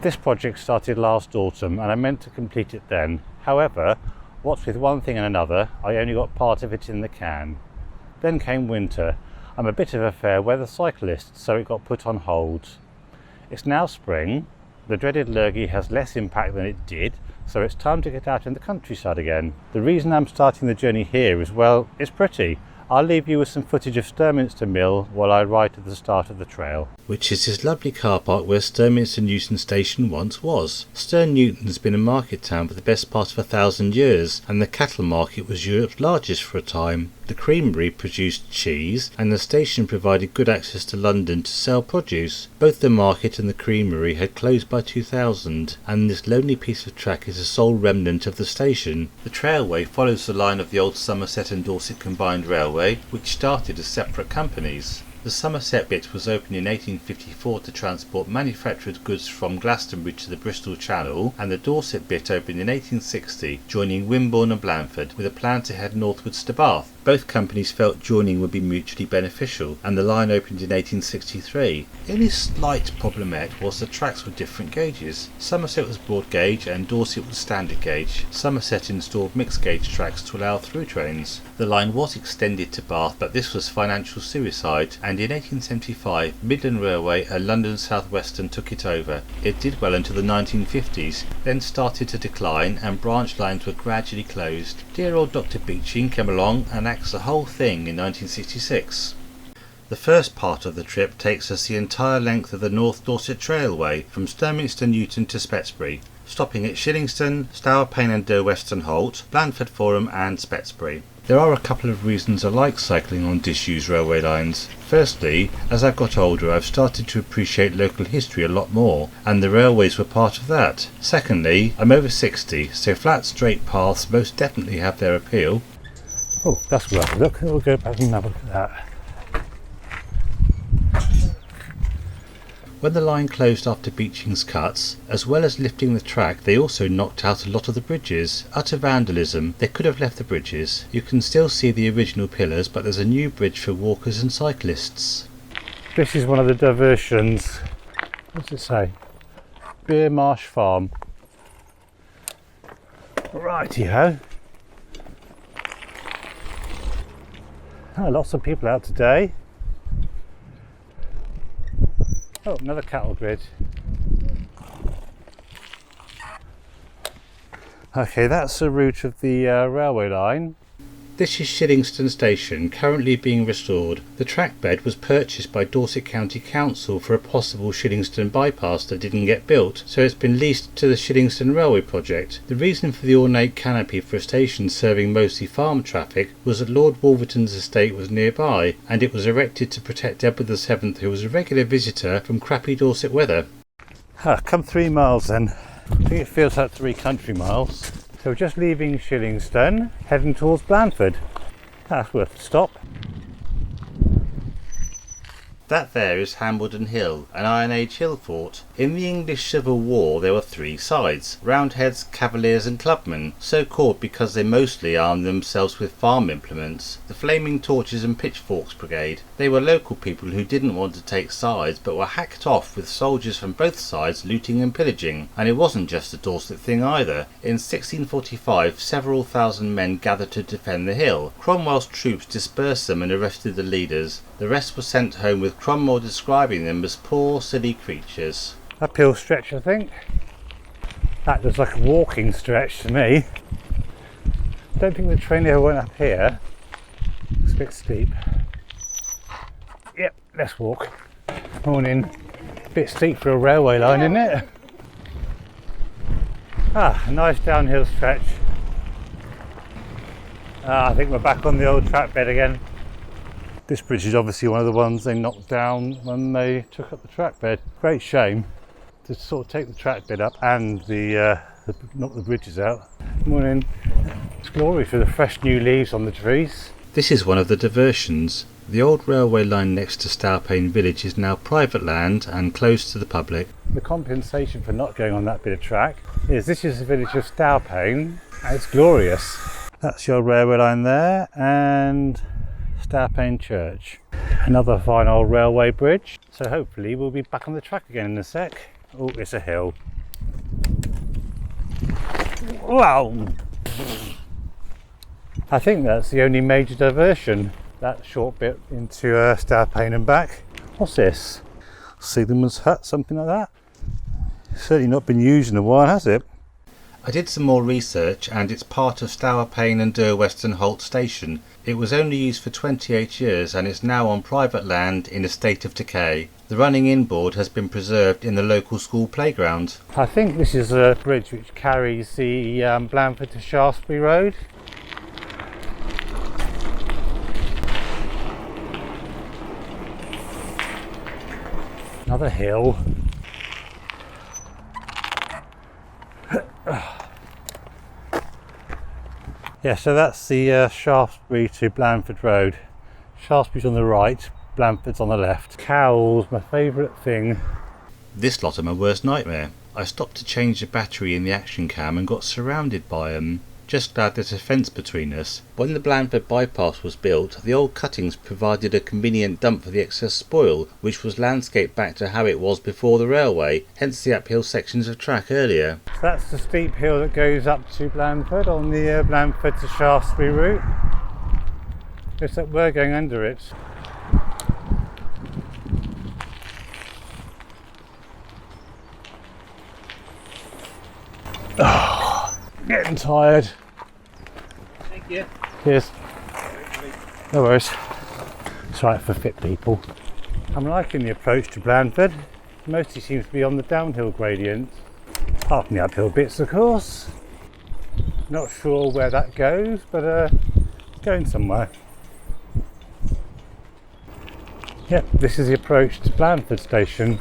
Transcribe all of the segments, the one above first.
This project started last autumn and I meant to complete it then. However, what's with one thing and another, I only got part of it in the can. Then came winter. I'm a bit of a fair weather cyclist, so it got put on hold. It's now spring. The dreaded lurgy has less impact than it did, so it's time to get out in the countryside again. The reason I'm starting the journey here is, well, it's pretty. I'll leave you with some footage of Sturminster Mill while I ride to the start of the trail. Which is this lovely car park where Sturminster Newton Station once was. Sturn Newton's been a market town for the best part of 1,000 years, and the cattle market was Europe's largest for a time. The creamery produced cheese, and the station provided good access to London to sell produce. Both the market and the creamery had closed by 2000, and this lonely piece of track is the sole remnant of the station. The trailway follows the line of the old Somerset and Dorset Combined Railway, which started as separate companies. The Somerset bit was opened in 1854 to transport manufactured goods from Glastonbury to the Bristol Channel, and the Dorset bit opened in 1860, joining Wimborne and Blandford, with a plan to head northwards to Bath. Both companies felt joining would be mutually beneficial, and the line opened in 1863. The only slight problematic was the tracks were different gauges. Somerset was broad gauge and Dorset was standard gauge. Somerset installed mixed gauge tracks to allow through trains. The line was extended to Bath, but this was financial suicide, and in 1875 Midland Railway and London South Western took it over. It did well until the 1950s, then started to decline and branch lines were gradually closed. Dear old Dr. Beeching came along and axed the whole thing in 1966. The first part of the trip takes us the entire length of the North Dorset Trailway from Sturminster Newton to Spetsbury, stopping at Shillingston, Stourpane and Doe Weston Holt, Blandford Forum and Spetsbury. There are a couple of reasons I like cycling on disused railway lines. Firstly, as I've got older I've started to appreciate local history a lot more, and the railways were part of that. Secondly, I'm over 60, so flat straight paths most definitely have their appeal. Oh, that's right. Look, we'll go back and have a look at that. When the line closed after Beeching's cuts, as well as lifting the track, they also knocked out a lot of the bridges. Utter vandalism. They could have left the bridges. You can still see the original pillars, but there's a new bridge for walkers and cyclists. This is one of the diversions. What does it say? Beer Marsh Farm. Righty-ho. Oh, lots of people out today. Oh, another cattle grid. Okay, that's the route of the railway line. This is Shillingston Station, currently being restored. The track bed was purchased by Dorset County Council for a possible Shillingston bypass that didn't get built, so it's been leased to the Shillingston Railway project. The reason for the ornate canopy for a station serving mostly farm traffic was that Lord Wolverton's estate was nearby, and it was erected to protect Edward VII, who was a regular visitor from crappy Dorset weather. Come 3 miles then. I think it feels like 3 country miles. So we're just leaving Shillingston, heading towards Blandford. That's worth a stop. That there is Hambledon Hill, an Iron Age hill fort. In the English Civil War there were 3 sides: Roundheads, Cavaliers and Clubmen, so called because they mostly armed themselves with farm implements. The Flaming Torches and Pitchforks Brigade. They were local people who didn't want to take sides but were hacked off with soldiers from both sides looting and pillaging. And it wasn't just a Dorset thing either. In 1645 several thousand men gathered to defend the hill. Cromwell's troops dispersed them and arrested the leaders. The rest were sent home, with Cromwell describing them as poor, silly creatures. Uphill stretch, I think. That looks like a walking stretch to me. Don't think the train ever went up here. It's a bit steep. Yep, let's walk. Morning. Bit steep for a railway line, isn't it? A nice downhill stretch. I think we're back on the old track bed again. This bridge is obviously one of the ones they knocked down when they took up the track bed. Great shame to sort of take the track bed up and knock the bridges out. Morning. It's glorious for the fresh new leaves on the trees. This is one of the diversions. The old railway line next to Stourpane village is now private land and closed to the public. The compensation for not going on that bit of track is this is the village of Stourpane, and it's glorious. That's your railway line there, and Stourpane Church. Another fine old railway bridge. So hopefully we'll be back on the track again in a sec. Oh, it's a hill. Wow! I think that's the only major diversion, that short bit into Stourpayne and back. What's this? Signalman's Hut, something like that? Certainly not been used in a while, has it? I did some more research and it's part of Stourpayne and Derweston Holt Station. It was only used for 28 years and is now on private land in a state of decay. The running in board has been preserved in the local school playground. I think this is a bridge which carries the Blandford to Shaftesbury Road. Another hill. Yeah, so that's the Shaftesbury to Blandford Road. Shaftesbury's on the right, Blandford's on the left. Cows, my favourite thing. This lot are my worst nightmare. I stopped to change the battery in the action cam and got surrounded by them. Just glad there's a fence between us. When the Blandford bypass was built, the old cuttings provided a convenient dump for the excess spoil, which was landscaped back to how it was before the railway, hence the uphill sections of track earlier. So that's the steep hill that goes up to Blandford on the Blandford to Shaftesbury route. Looks like we're going under it. Oh, getting tired. Thank you. Cheers. No worries. It's right for fit people. I'm liking the approach to Blandford. Mostly seems to be on the downhill gradient. Apart from the uphill bits, of course. Not sure where that goes, but it's going somewhere. Yep, this is the approach to Blandford Station.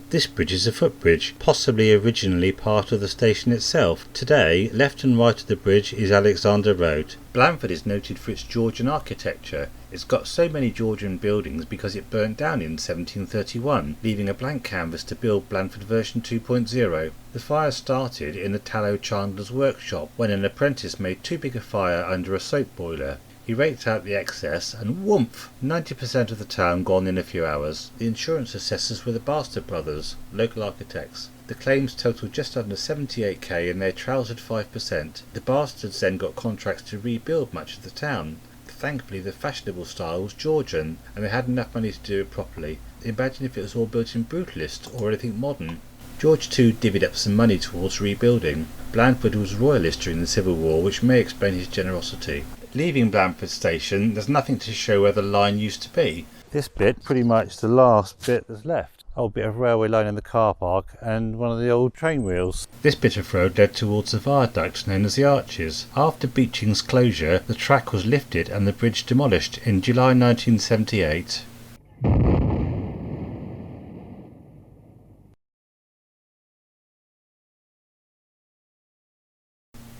This bridge is a footbridge, possibly originally part of the station itself. Today, left and right of the bridge is Alexander Road. Blandford is noted for its Georgian architecture. It's got so many Georgian buildings because it burnt down in 1731, leaving a blank canvas to build Blandford version 2.0. The fire started in the tallow chandler's workshop when an apprentice made too big a fire under a soap boiler. He raked out the excess and whoomph, 90% of the town gone in a few hours. The insurance assessors were the Bastard brothers, local architects. The claims totalled just under 78k and they trousered 5%. The Bastards then got contracts to rebuild much of the town. Thankfully the fashionable style was Georgian and they had enough money to do it properly. Imagine if it was all built in Brutalist or anything modern. George too divvied up some money towards rebuilding. Blandford was royalist during the Civil War, which may explain his generosity. Leaving Blandford Station, there's nothing to show where the line used to be. This bit, pretty much the last bit that's left. Old bit of railway line in the car park and one of the old train wheels. This bit of road led towards the viaduct known as the Arches. After Beeching's closure, the track was lifted and the bridge demolished in July 1978.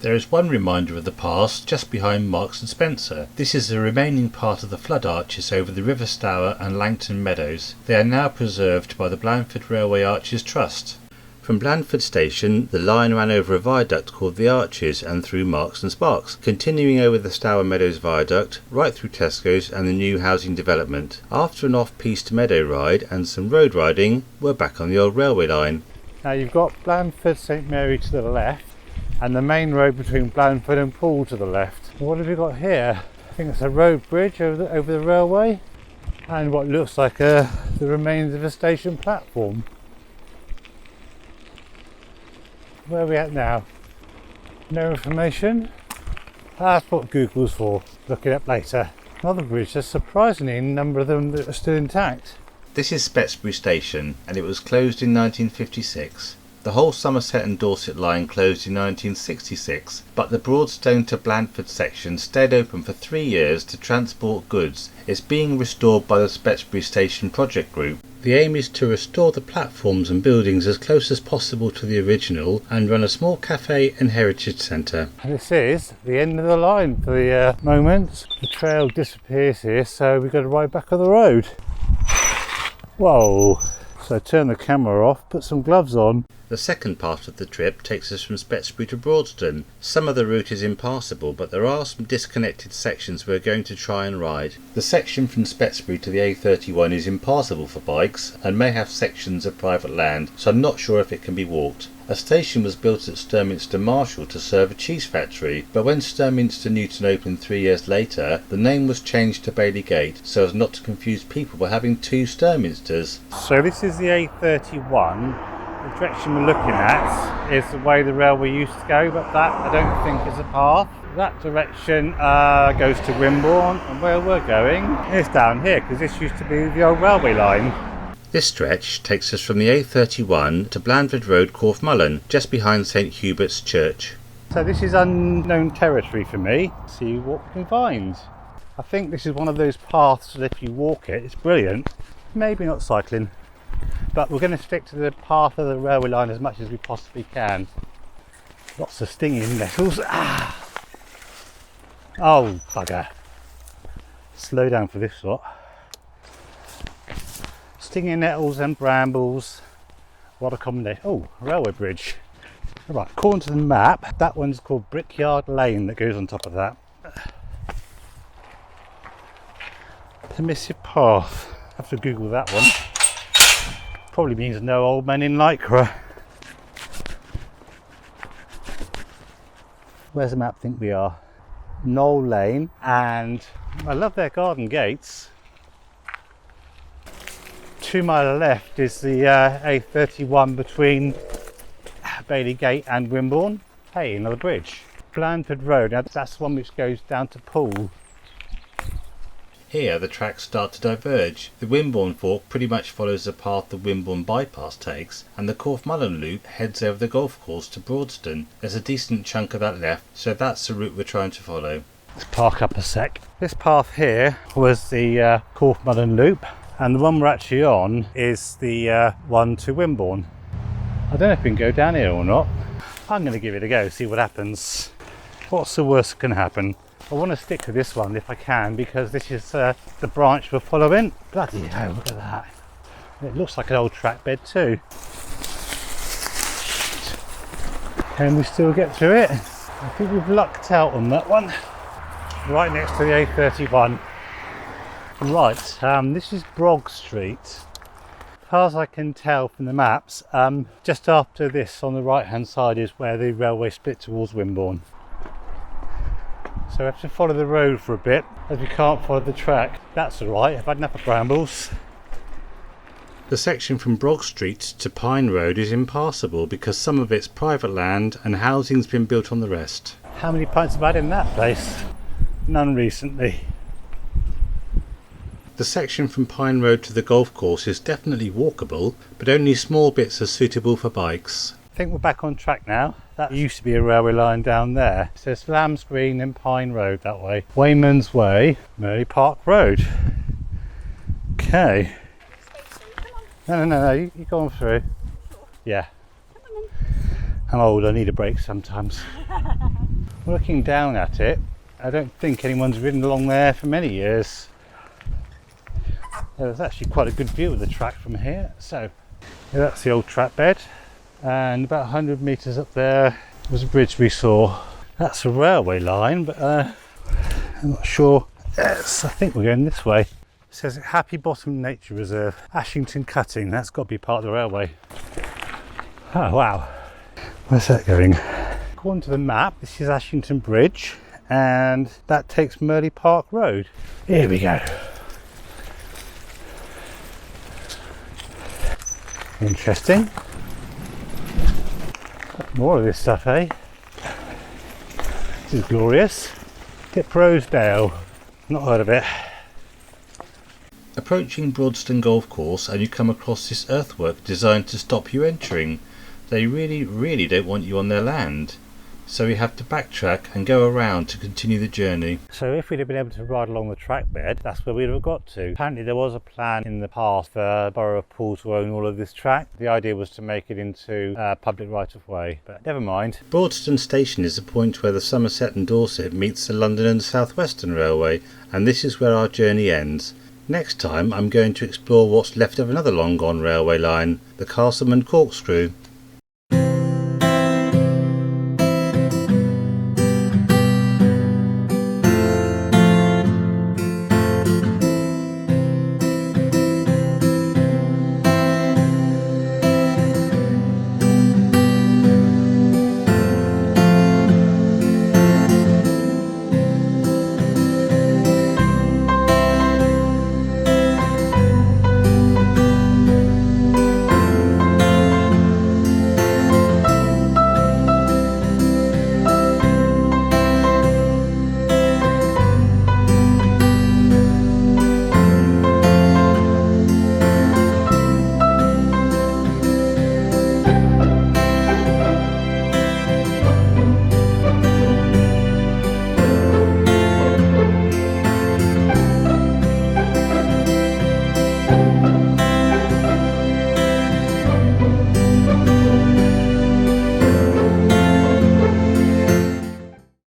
There is one reminder of the past just behind Marks and Spencer. This is the remaining part of the flood arches over the River Stour and Langton Meadows. They are now preserved by the Blandford Railway Arches Trust. From Blandford Station, the line ran over a viaduct called the Arches and through Marks and Sparks, continuing over the Stour Meadows Viaduct, right through Tesco's and the new housing development. After an off-piste meadow ride and some road riding, we're back on the old railway line. Now you've got Blandford St Mary to the left, and the main road between Blandford and Poole to the left. What have we got here? I think it's a road bridge over the railway and what looks like the remains of a station platform. Where are we at now? No information. That's what Google's for. Look it up later. Another bridge, there's surprisingly a number of them that are still intact. This is Spetsbury Station and it was closed in 1956. The whole Somerset and Dorset line closed in 1966, but the Broadstone to Blandford section stayed open for 3 years to transport goods. It's being restored by the Spetsbury Station Project Group. The aim is to restore the platforms and buildings as close as possible to the original and run a small cafe and heritage centre. This is the end of the line for the moment. The trail disappears here, so we've got to ride back on the road. Whoa! So turn the camera off, put some gloves on. The second part of the trip takes us from Spetsbury to Broadston. Some of the route is impassable, but there are some disconnected sections we're going to try and ride. The section from Spetsbury to the A31 is impassable for bikes and may have sections of private land, so I'm not sure if it can be walked. A station was built at Sturminster Marshall to serve a cheese factory, but when Sturminster Newton opened 3 years later, the name was changed to Bailey Gate so as not to confuse people by having two Sturminsters. So this is the A31. The direction we're looking at is the way the railway used to go, but that I don't think is a path. That direction goes to Wimborne, and where we're going is down here, because this used to be the old railway line. This stretch takes us from the A31 to Blandford Road, Corfmullen, just behind St Hubert's Church. So this is unknown territory for me. See what we can find. I think this is one of those paths that if you walk it, it's brilliant. Maybe not cycling, but we're going to stick to the path of the railway line as much as we possibly can. Lots of stinging nettles. Ah! Oh, bugger. Slow down for this lot. Stinging nettles and brambles. What a combination. Oh, railway bridge. Right, according to the map, that one's called Brickyard Lane that goes on top of that. Permissive path. Have to Google that one. Probably means no old men in lycra. Where's the map think we are? Knoll Lane, and I love their garden gates. To my left is the A31 between Bailey Gate and Wimborne. Hey, another bridge. Blandford Road, now that's the one which goes down to Poole. Here the tracks start to diverge. The Wimborne Fork pretty much follows the path the Wimborne bypass takes, and the Corfmullen loop heads over the golf course to Broadston. There's a decent chunk of that left, so that's the route we're trying to follow. Let's park up a sec. This path here was the Corfmullen loop, and the one we're actually on is the one to Wimborne. I don't know if we can go down here or not. I'm going to give it a go, see what happens. What's the worst that can happen? I want to stick to this one if I can, because this is the branch we're following. Bloody hell, look at that. It looks like an old track bed too. Can we still get through it? I think we've lucked out on that one. Right next to the A31. Right, this is Brog Street. As far as I can tell from the maps, just after this on the right hand side is where the railway split towards Wimborne. So we have to follow the road for a bit, as we can't follow the track. That's alright, I've had enough of brambles. The section from Brog Street to Pine Road is impassable because some of it's private land and housing's been built on the rest. How many pints have I had in that place? None recently. The section from Pine Road to the golf course is definitely walkable, but only small bits are suitable for bikes. I think we're back on track now. That used to be a railway line down there. It says Lambs Green and Pine Road that way. Wayman's Way, Merley Park Road. Okay. No, you go on through. Yeah. I'm old, I need a break sometimes. Looking down at it, I don't think anyone's ridden along there for many years. There's actually quite a good view of the track from here. So, yeah, that's the old track bed. And about 100 metres up there was a bridge we saw. That's a railway line, but I'm not sure. Yes, I think we're going this way. It says Happy Bottom Nature Reserve, Ashington Cutting. That's got to be part of the railway. Oh wow, where's that going? According to the map, this is Ashington Bridge, and that takes Merley Park Road. Here we go. Interesting. More of this stuff, eh? This is glorious. Tip Rosedale. Not heard of it. Approaching Broadston Golf Course and you come across this earthwork designed to stop you entering. They really don't want you on their land. So we have to backtrack and go around to continue the journey. So if we'd have been able to ride along the track bed, that's where we'd have got to. Apparently there was a plan in the past for Borough of Poole to own all of this track. The idea was to make it into public right of way, but never mind. Broadston Station is the point where the Somerset and Dorset meets the London and South Western Railway, and this is where our journey ends. Next time I'm going to explore what's left of another long gone railway line, the Castleman Corkscrew.